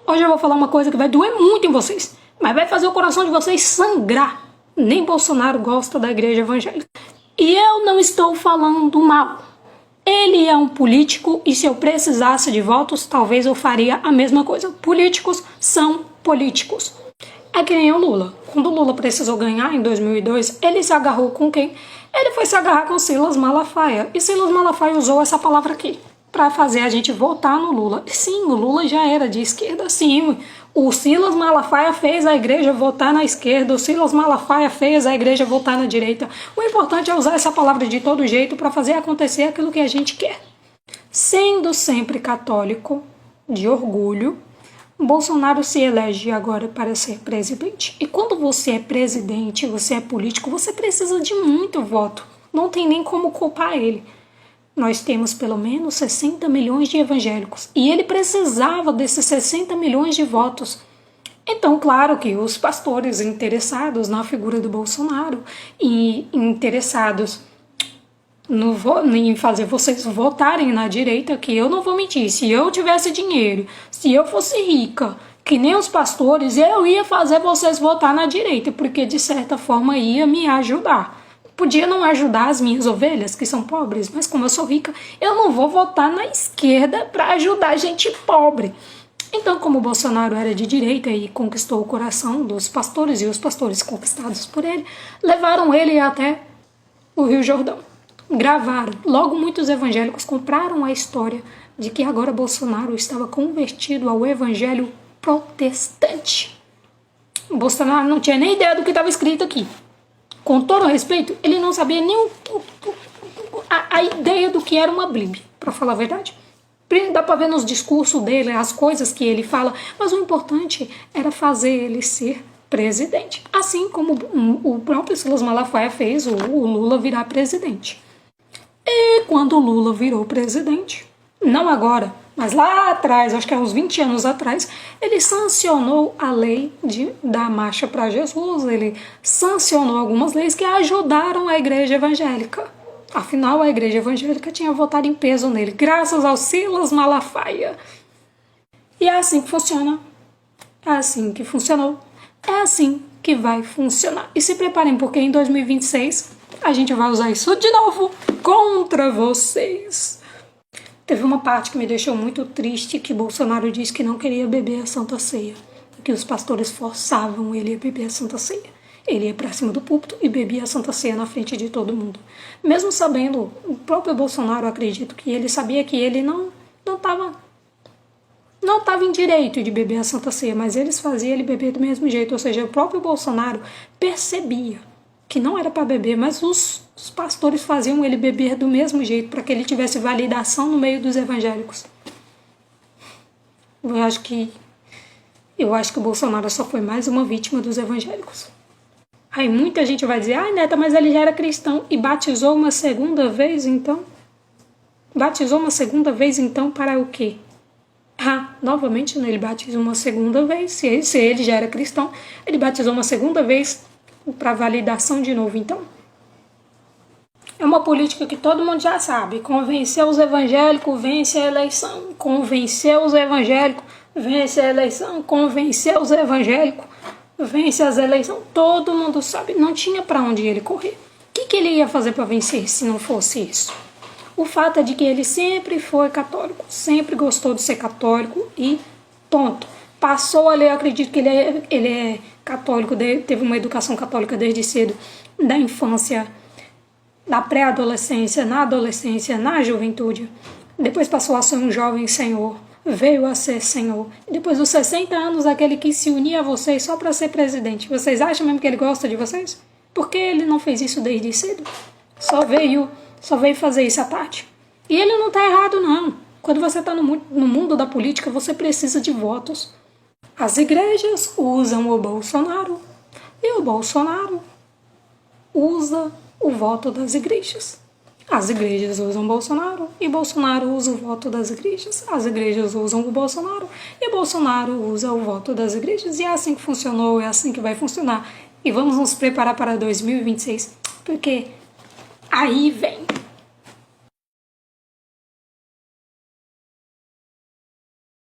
Hoje eu vou falar uma coisa que vai doer muito em vocês, mas vai fazer o coração de vocês sangrar. Nem Bolsonaro gosta da igreja evangélica. E eu não estou falando mal. Ele é um político e se eu precisasse de votos, talvez eu faria a mesma coisa. Políticos são políticos. É que nem o Lula. Quando o Lula precisou ganhar em 2002, ele se agarrou com quem? Ele foi se agarrar com Silas Malafaia. E Silas Malafaia usou essa palavra aqui para fazer a gente votar no Lula. Sim, o Lula já era de esquerda, sim. O Silas Malafaia fez a igreja votar na esquerda, o Silas Malafaia fez a igreja votar na direita. O importante é usar essa palavra de todo jeito para fazer acontecer aquilo que a gente quer. Sendo sempre católico, de orgulho, Bolsonaro se elege agora para ser presidente. E quando você é presidente, você é político, você precisa de muito voto. Não tem nem como culpar ele. Nós temos pelo menos 60 milhões de evangélicos. E ele precisava desses 60 milhões de votos. Então, claro que os pastores interessados na figura do Bolsonaro e interessados em fazer vocês votarem na direita, que eu não vou mentir, se eu tivesse dinheiro, se eu fosse rica, que nem os pastores, eu ia fazer vocês votar na direita, porque de certa forma ia me ajudar. Podia não ajudar as minhas ovelhas, que são pobres, mas como eu sou rica, eu não vou votar na esquerda para ajudar gente pobre. Então, como o Bolsonaro era de direita e conquistou o coração dos pastores, e os pastores conquistados por ele, levaram ele até o Rio Jordão. Gravaram. Logo, muitos evangélicos compraram a história de que agora Bolsonaro estava convertido ao evangelho protestante. O Bolsonaro não tinha nem ideia do que estava escrito aqui. Com todo o respeito, ele não sabia nem a ideia do que era uma Bíblia, para falar a verdade. Dá para ver nos discursos dele, as coisas que ele fala, mas o importante era fazer ele ser presidente. Assim como o próprio Silas Malafaia fez o Lula virar presidente. E quando o Lula virou presidente, não agora, mas lá atrás, acho que há uns 20 anos atrás, ele sancionou a lei da Marcha para Jesus, ele sancionou algumas leis que ajudaram a igreja evangélica. Afinal, a igreja evangélica tinha votado em peso nele, graças ao Silas Malafaia. E é assim que funciona. É assim que funcionou. É assim que vai funcionar. E se preparem, porque em 2026 a gente vai usar isso de novo contra vocês. Teve uma parte que me deixou muito triste, que Bolsonaro disse que não queria beber a Santa Ceia, que os pastores forçavam ele a beber a Santa Ceia. Ele ia para cima do púlpito e bebia a Santa Ceia na frente de todo mundo. Mesmo sabendo, o próprio Bolsonaro, acredito que ele sabia que ele não estava em direito de beber a Santa Ceia, mas eles faziam ele beber do mesmo jeito, ou seja, o próprio Bolsonaro percebia que não era para beber, mas os pastores faziam ele beber do mesmo jeito, para que ele tivesse validação no meio dos evangélicos. Eu acho que o Bolsonaro só foi mais uma vítima dos evangélicos. Aí muita gente vai dizer, Neta, mas ele já era cristão e batizou uma segunda vez, então? Batizou uma segunda vez, então, para o quê? Novamente, ele batizou uma segunda vez, se ele já era cristão, ele batizou uma segunda vez para validação de novo, então. É uma política que todo mundo já sabe. Convencer os evangélicos, vence a eleição. Convencer os evangélicos, vence a eleição. Convencer os evangélicos, vence as eleições. Todo mundo sabe. Não tinha para onde ele correr. O que ele ia fazer para vencer se não fosse isso? O fato é de que ele sempre foi católico. Sempre gostou de ser católico e ponto. Passou ali, eu acredito que ele é católico, teve uma educação católica desde cedo, da infância, da pré-adolescência, na adolescência, na juventude. Depois passou a ser um jovem senhor, veio a ser senhor. E depois dos 60 anos, aquele que se unia a vocês só para ser presidente. Vocês acham mesmo que ele gosta de vocês? Por que ele não fez isso desde cedo? Só veio fazer isso à tarde. E ele não está errado, não. Quando você está no mundo da política, você precisa de votos. As igrejas usam o Bolsonaro e o Bolsonaro usa o voto das igrejas. As igrejas usam Bolsonaro e Bolsonaro usa o voto das igrejas. As igrejas usam o Bolsonaro e Bolsonaro usa o voto das igrejas. E é assim que funcionou, é assim que vai funcionar. E vamos nos preparar para 2026, porque aí vem.